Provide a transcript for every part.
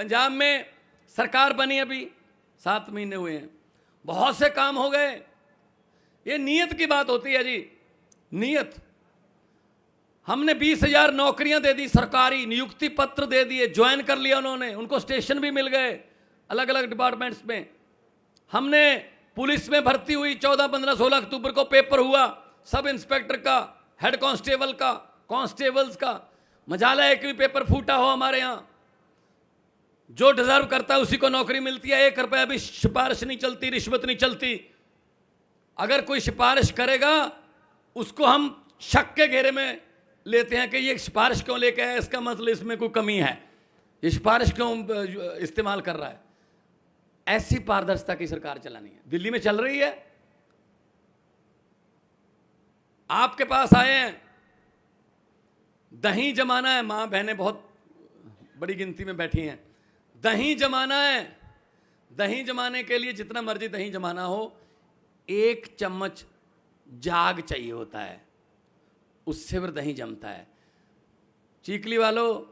पंजाब में सरकार बनी अभी 7 महीने हुए हैं, बहुत से काम हो गए। ये नीयत की बात होती है जी, नीयत। हमने 20,000 नौकरियां दे दी, सरकारी नियुक्ति पत्र दे दिए, ज्वाइन कर लिया उन्होंने, उनको स्टेशन भी मिल गए अलग अलग डिपार्टमेंट्स में। हमने पुलिस में भर्ती हुई 14, 15, 16 अक्टूबर को पेपर हुआ, सब इंस्पेक्टर का, हेड कांस्टेबल का, कांस्टेबल्स का। मजाला है कि भी पेपर फूटा हो हमारे यहां, जो डिजर्व करता है उसी को नौकरी मिलती है। 1 रुपया भी सिफारिश नहीं चलती, रिश्वत नहीं चलती। अगर कोई सिफारिश करेगा उसको हम शक के घेरे में लेते हैं कि ये सिफारिश क्यों लेके आया, इसका मतलब इसमें कोई कमी है, ये सिफारिश क्यों इस्तेमाल कर रहा है। ऐसी पारदर्शिता की सरकार चलानी है। दिल्ली में चल रही है, आपके पास आए हैं, दही जमाना है, मां बहनें बहुत बड़ी गिनती में बैठी हैं, दही जमाना है। दही जमाने के लिए जितना मर्जी दही जमाना हो, 1 चम्मच जाग चाहिए होता है, उससे फिर दही जमता है। चीकली वालों,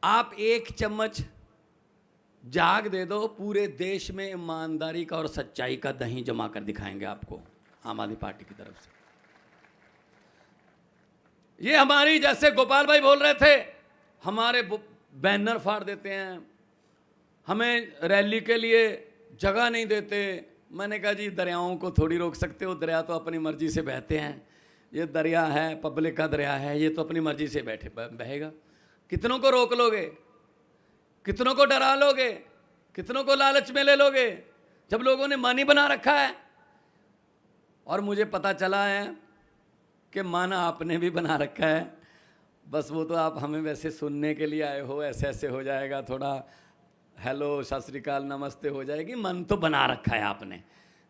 आप 1 चम्मच जाग दे दो, पूरे देश में ईमानदारी का और सच्चाई का दही जमा कर दिखाएंगे आपको आम आदमी पार्टी की तरफ से। ये हमारी, जैसे गोपाल भाई बोल रहे थे, हमारे बैनर फाड़ देते हैं, हमें रैली के लिए जगह नहीं देते। मैंने कहा जी, दरियाओं को थोड़ी रोक सकते हो, दरिया तो अपनी मर्जी से बहते हैं। ये दरिया है, पब्लिक का दरिया है, ये तो अपनी मर्जी से बहेगा। कितनों को रोक लोगे, कितनों को डरा लोगे, कितनों को लालच में ले लोगे, जब लोगों ने मन ही बना रखा है। और मुझे पता चला है कि मन आपने भी बना रखा है, बस वो तो आप हमें वैसे सुनने के लिए आए हो, ऐसे ऐसे हो जाएगा, थोड़ा हेलो सत श्री अकाल नमस्ते हो जाएगी। मन तो बना रखा है आपने।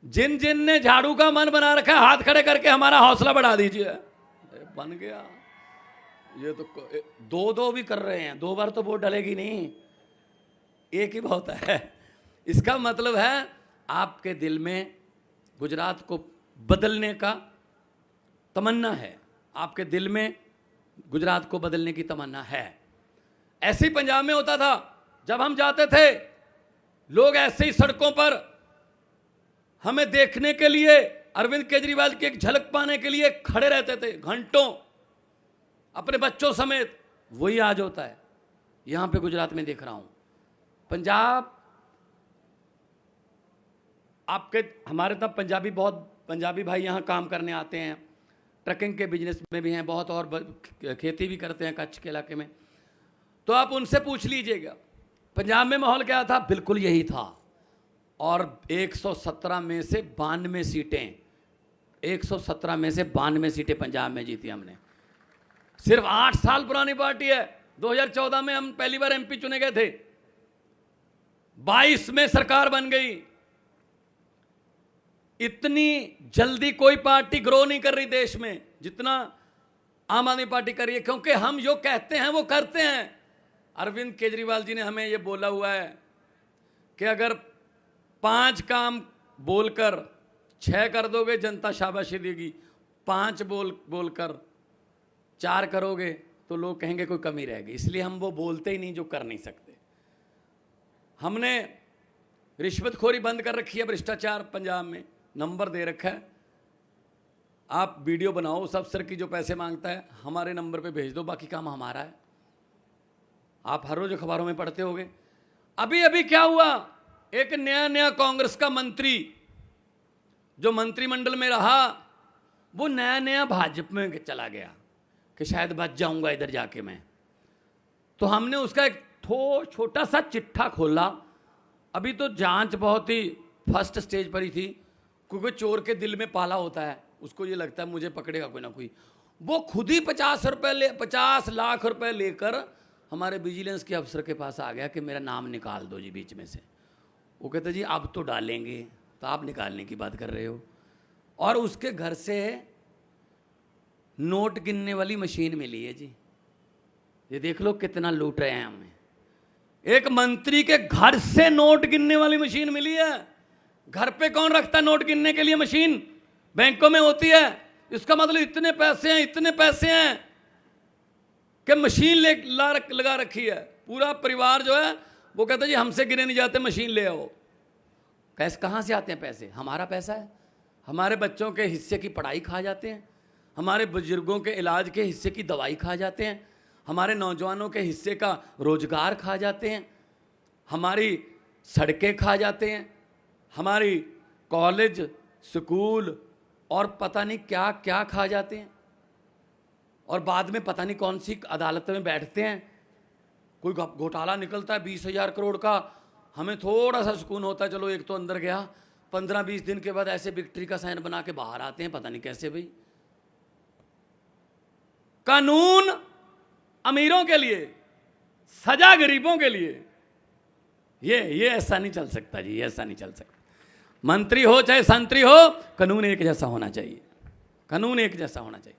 जिन जिन ने झाड़ू का मन बना रखा है, हाथ खड़े करके हमारा हौसला बढ़ा दीजिए। बन गया। ये तो 2-2 भी कर रहे हैं, 2 बार तो वोट डलेगी नहीं, 1 ही बहुत है। इसका मतलब है आपके दिल में गुजरात को बदलने का तमन्ना है, आपके दिल में गुजरात को बदलने की तमन्ना है। ऐसे ही पंजाब में होता था, जब हम जाते थे, लोग ऐसे ही सड़कों पर हमें देखने के लिए, अरविंद केजरीवाल की एक झलक पाने के लिए खड़े रहते थे घंटों, अपने बच्चों समेत। वही आज होता है यहां पे गुजरात में देख रहा हूं। पंजाब, आपके हमारे तब पंजाबी भाई यहां काम करने आते हैं, ट्रकिंग के बिजनेस में भी हैं बहुत, और खेती भी करते हैं कच्छ के इलाके में। तो आप उनसे पूछ लीजिएगा पंजाब में माहौल क्या था, बिल्कुल यही था। और 117 में से 92 सीटें, 117 में से 92 सीटें पंजाब में जीती हमने। सिर्फ 8 साल पुरानी पार्टी है। 2014 में हम पहली बार एमपी चुने गए थे, 22 में सरकार बन गई। इतनी जल्दी कोई पार्टी ग्रो नहीं कर रही देश में जितना आम आदमी पार्टी कर रही है, क्योंकि हम जो कहते हैं वो करते हैं। अरविंद केजरीवाल जी ने हमें ये बोला हुआ है कि अगर 5 काम बोलकर 6 कर दोगे जनता शाबाशी देगी, 5 बोलकर 4 करोगे तो लोग कहेंगे कोई कमी रहेगी। इसलिए हम वो बोलते ही नहीं जो कर नहीं सकते। हमने रिश्वतखोरी बंद कर रखी है, भ्रष्टाचार पंजाब में नंबर दे रखा है। आप वीडियो बनाओ उस अफसर की जो पैसे मांगता है, हमारे नंबर पे भेज दो, बाकी काम हमारा है। आप हर रोज अखबारों में पढ़ते होंगे। अभी अभी क्या हुआ, एक नया कांग्रेस का मंत्री जो मंत्रिमंडल में रहा, वो नया भाजपा में चला गया कि शायद बच जाऊंगा इधर जाके मैं। तो हमने उसका एक छोटा सा चिट्ठा खोला। अभी तो जांच बहुत ही फर्स्ट स्टेज पर ही थी, क्योंकि चोर के दिल में पाला होता है, उसको ये लगता है मुझे पकड़ेगा कोई ना कोई। वो खुद ही 50 लाख रुपए लेकर हमारे विजिलेंस के अफसर के पास आ गया कि मेरा नाम निकाल दो जी बीच में से। वो कहते जी अब तो डालेंगे, तो आप निकालने की बात कर रहे हो। और उसके घर से नोट गिनने वाली मशीन मिली है जी। ये देख लो कितना लूट रहे हैं हमें। एक मंत्री के घर से नोट गिनने वाली मशीन मिली है। घर पे कौन रखता है नोट गिनने के लिए मशीन? बैंकों में होती है। इसका मतलब इतने पैसे हैं कि मशीन लगा रखी है। पूरा परिवार जो है वो कहता जी हमसे गिने नहीं जाते, मशीन ले आओ। कैसे, कहाँ से आते हैं पैसे? हमारा पैसा है। हमारे बच्चों के हिस्से की पढ़ाई खा जाते हैं, हमारे बुजुर्गों के इलाज के हिस्से की दवाई खा जाते हैं, हमारे नौजवानों के हिस्से का रोजगार खा जाते हैं, हमारी सड़कें खा जाते हैं, हमारी कॉलेज स्कूल और पता नहीं क्या क्या खा जाते हैं। और बाद में पता नहीं कौन सी अदालत में बैठते हैं, कोई घोटाला निकलता है 20,000 करोड़ का, हमें थोड़ा सा सुकून होता है, चलो एक तो अंदर गया। 15-20 दिन के बाद ऐसे विक्ट्री का साइन बना के बाहर आते हैं, पता नहीं कैसे। भाई कानून अमीरों के लिए, सजा गरीबों के लिए, ये ऐसा नहीं चल सकता जी, ये ऐसा नहीं चल सकता। मंत्री हो चाहे संतरी हो, कानून एक जैसा होना चाहिए, कानून एक जैसा होना चाहिए।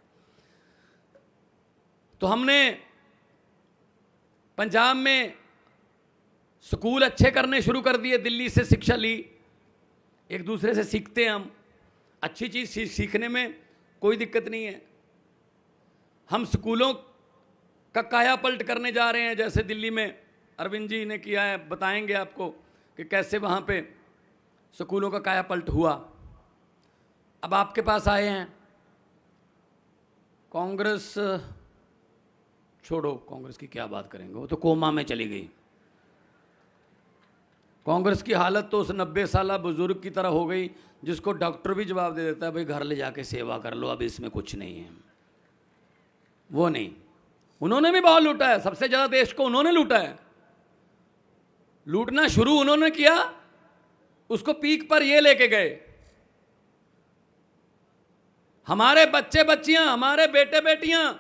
तो हमने पंजाब में स्कूल अच्छे करने शुरू कर दिए, दिल्ली से शिक्षा ली, एक दूसरे से सीखते हैं हम, अच्छी चीज़ सीखने में कोई दिक्कत नहीं है। हम स्कूलों का काया पलट करने जा रहे हैं, जैसे दिल्ली में अरविंद जी ने किया है, बताएंगे आपको कि कैसे वहाँ पे स्कूलों का काया पलट हुआ। अब आपके पास आए हैं कांग्रेस, छोड़ो कांग्रेस की क्या बात करेंगे, वो तो कोमा में चली गई। कांग्रेस की हालत तो उस 90 साला बुजुर्ग की तरह हो गई जिसको डॉक्टर भी जवाब दे देता है भाई घर ले जाके सेवा कर लो, अब इसमें कुछ नहीं है। वो नहीं, उन्होंने भी बहुत लूटा है, सबसे ज्यादा देश को उन्होंने लूटा है। लूटना शुरू उन्होंने किया, उसको पीक पर ये लेके गए। हमारे बच्चे बच्चियां, हमारे बेटे बेटियां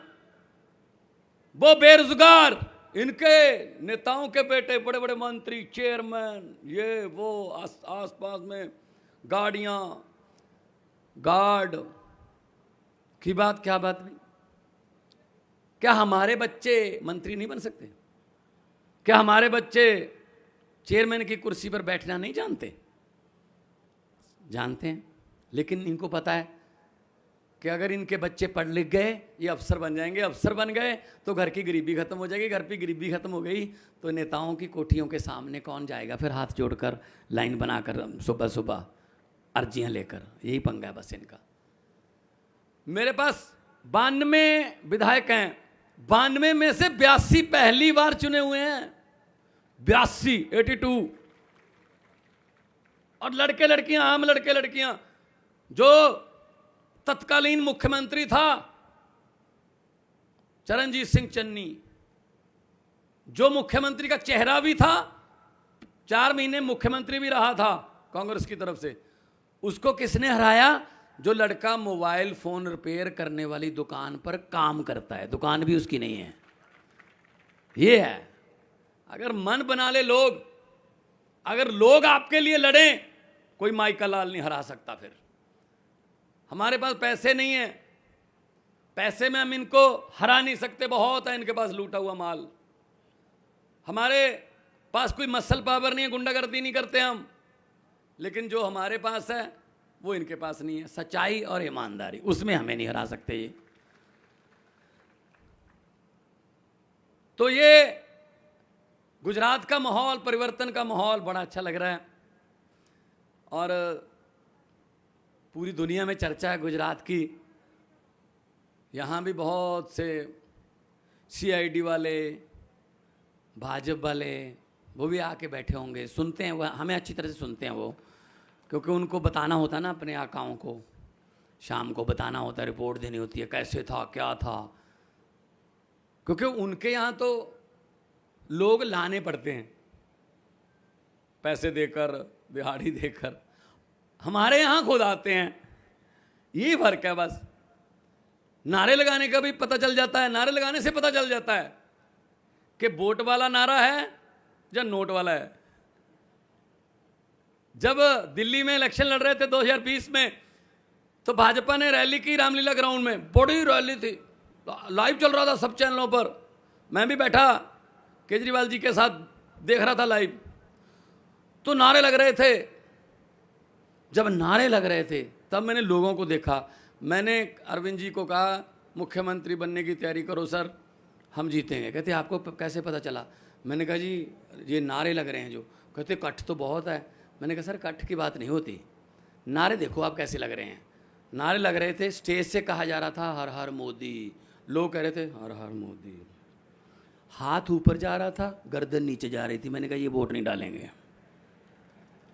वो बेरोजगार, इनके नेताओं के बेटे बड़े बड़े मंत्री, चेयरमैन, ये वो, आस पास में गाड़ियां, गार्ड की बात क्या बात नहीं। क्या हमारे बच्चे मंत्री नहीं बन सकते? क्या हमारे बच्चे चेयरमैन की कुर्सी पर बैठना नहीं जानते? जानते हैं, लेकिन इनको पता है कि अगर इनके बच्चे पढ़ लिख गए ये अफसर बन जाएंगे, अफसर बन गए तो घर की गरीबी खत्म हो जाएगी, घर की गरीबी खत्म हो गई तो नेताओं की कोठियों के सामने कौन जाएगा फिर हाथ जोड़कर, लाइन बनाकर, सुबह सुबह अर्जियां लेकर। यही पंगा है बस इनका। मेरे पास 92 विधायक हैं, 92 में से 82 पहली बार चुने हुए हैं, 82 और लड़के लड़कियां, आम लड़के लड़कियां। जो तत्कालीन मुख्यमंत्री था चरणजीत सिंह चन्नी, जो मुख्यमंत्री का चेहरा भी था, 4 महीने मुख्यमंत्री भी रहा था कांग्रेस की तरफ से, उसको किसने हराया? जो लड़का मोबाइल फोन रिपेयर करने वाली दुकान पर काम करता है, दुकान भी उसकी नहीं है। ये है, अगर मन बना ले लोग, अगर लोग आपके लिए लड़ें, कोई माइका लाल नहीं हरा सकता। फिर हमारे पास पैसे नहीं है, पैसे में हम इनको हरा नहीं सकते, बहुत है इनके पास लूटा हुआ माल। हमारे पास कोई मसल पावर नहीं है, गुंडागर्दी नहीं करते हम, लेकिन जो हमारे पास है वो इनके पास नहीं है, सच्चाई और ईमानदारी, उसमें हमें नहीं हरा सकते ये। तो ये गुजरात का माहौल, परिवर्तन का माहौल बड़ा अच्छा लग रहा है और पूरी दुनिया में चर्चा है गुजरात की। यहाँ भी बहुत से CID वाले, भाजपा वाले, वो भी आके बैठे होंगे, सुनते हैं, वो हमें अच्छी तरह से सुनते हैं वो, क्योंकि उनको बताना होता है ना अपने आकाओं को, शाम को बताना होता है, रिपोर्ट देनी होती है कैसे था क्या था, क्योंकि उनके यहाँ तो लोग लाने पड़ते हैं पैसे देकर, दिहाड़ी देकर। हमारे यहाँ खुद आते हैं, ये फर्क है बस। नारे लगाने का भी पता चल जाता है, नारे लगाने से पता चल जाता है कि वोट वाला नारा है या नोट वाला है। जब दिल्ली में इलेक्शन लड़ रहे थे 2020 में, तो भाजपा ने रैली की रामलीला ग्राउंड में, बड़ी रैली थी, लाइव चल रहा था सब चैनलों पर, मैं भी बैठा केजरीवाल जी के साथ देख रहा था लाइव। तो नारे लग रहे थे, जब नारे लग रहे थे तब मैंने लोगों को देखा। मैंने अरविंद जी को कहा मुख्यमंत्री बनने की तैयारी करो सर, हम जीतेंगे। कहते आपको कैसे पता चला? मैंने कहा जी ये नारे लग रहे हैं जो, कहते कट तो बहुत है। मैंने कहा सर कट की बात नहीं होती, नारे देखो आप कैसे लग रहे हैं। नारे लग रहे थे, स्टेज से कहा जा रहा था हर हर मोदी, लोग कह रहे थे हर हर मोदी, हाथ ऊपर जा रहा था, गर्दन नीचे जा रही थी। मैंने कहा ये वोट नहीं डालेंगे।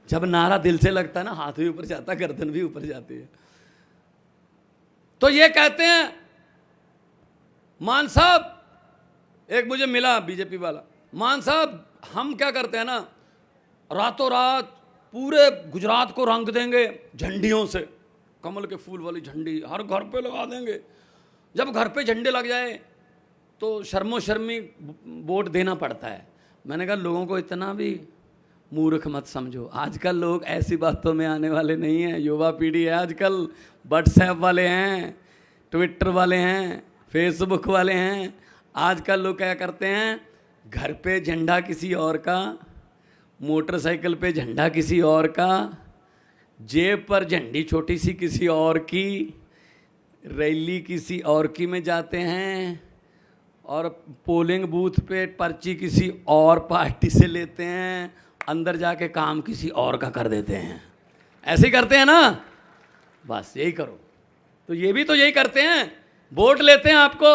जब नारा दिल से लगता है ना, हाथ भी ऊपर जाता, गर्दन भी ऊपर जाती है। तो ये कहते हैं मान साहब, एक मुझे मिला बीजेपी वाला, मान साहब हम क्या करते हैं ना, रातों रात पूरे गुजरात को रंग देंगे झंडियों से, कमल के फूल वाली झंडी हर घर पे लगा देंगे। जब घर पे झंडे लग जाए तो शर्मो शर्मी वोट देना पड़ता है। मैंने कहा लोगों को इतना भी मूर्ख मत समझो, आजकल लोग ऐसी बातों में आने वाले नहीं हैं। युवा पीढ़ी है आजकल, व्हाट्सएप वाले हैं, ट्विटर वाले हैं, फेसबुक वाले हैं। आजकल लोग क्या करते हैं, घर पे झंडा किसी और का, मोटरसाइकिल पे झंडा किसी और का, जेब पर झंडी छोटी सी किसी और की, रैली किसी और की में जाते हैं, और पोलिंग बूथ पे पर्ची किसी और पार्टी से लेते हैं, अंदर जाके काम किसी और का कर देते हैं। ऐसे ही करते हैं ना, बस यही करो। तो ये भी तो यही करते हैं, वोट लेते हैं आपको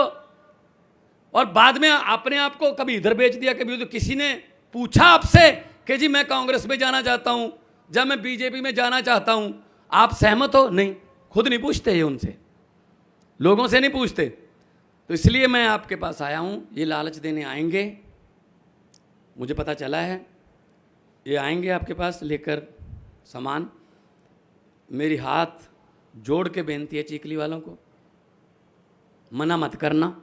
और बाद में अपने आप को कभी इधर बेच दिया, कभी उधर। किसी ने पूछा आपसे कि जी मैं कांग्रेस में जाना चाहता हूं, जब मैं बीजेपी में जाना चाहता हूं, आप सहमत हो? नहीं, खुद नहीं पूछते ये उनसे, लोगों से नहीं पूछते। तो इसलिए मैं आपके पास आया हूं, ये लालच देने आएंगे, मुझे पता चला है ये आएंगे आपके पास लेकर सामान। मेरी हाथ जोड़ के बेनती है चीखली वालों को, मना मत करना।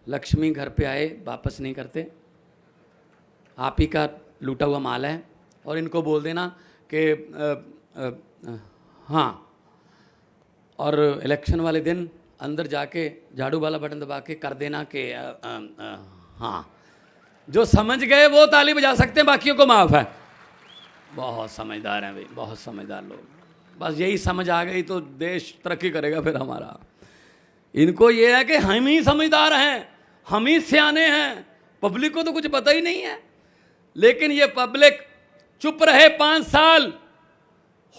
लक्ष्मी घर पे आए वापस नहीं करते, आप ही का लूटा हुआ माल है। और इनको बोल देना कि हाँ, और इलेक्शन वाले दिन अंदर जाके झाड़ू वाला बटन दबा के कर देना कि हाँ। जो समझ गए वो ताली बजा सकते हैं, बाकियों को माफ़ है। बहुत समझदार हैं भाई, बहुत समझदार लोग। बस यही समझ आ गई तो देश तरक्की करेगा फिर हमारा। इनको ये है कि हम ही समझदार हैं, हम ही सियाने हैं, पब्लिक को तो कुछ पता ही नहीं है। लेकिन ये पब्लिक चुप रहे 5 साल,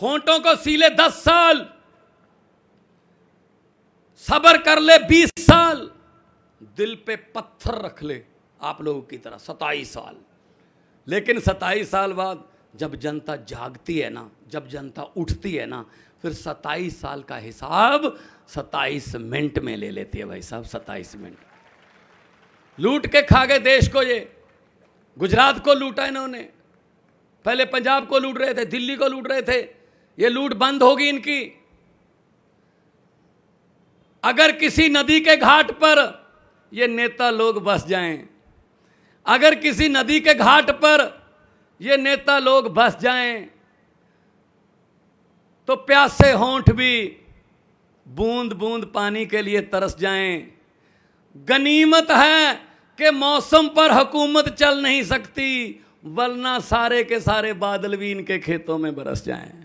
होंठों को सीले 10 साल, सब्र कर ले 20 साल, दिल पे पत्थर रख ले आप लोगों की तरह 27 साल। लेकिन 27 साल बाद जब जनता जागती है ना, जब जनता उठती है ना, फिर 27 साल का हिसाब 27 मिनट में ले लेती है भाई साहब। 27 मिनट लूट के खा गए देश को। ये गुजरात को लूटा इन्होंने, पहले पंजाब को लूट रहे थे, दिल्ली को लूट रहे थे। ये लूट बंद होगी इनकी। अगर किसी नदी के घाट पर ये नेता लोग बस जाएं, अगर किसी नदी के घाट पर ये नेता लोग बस जाएं, तो प्यासे होंठ भी बूंद बूंद पानी के लिए तरस जाएं। गनीमत है कि मौसम पर हुकूमत चल नहीं सकती, वरना सारे के सारे बादल भी इनके खेतों में बरस जाएं।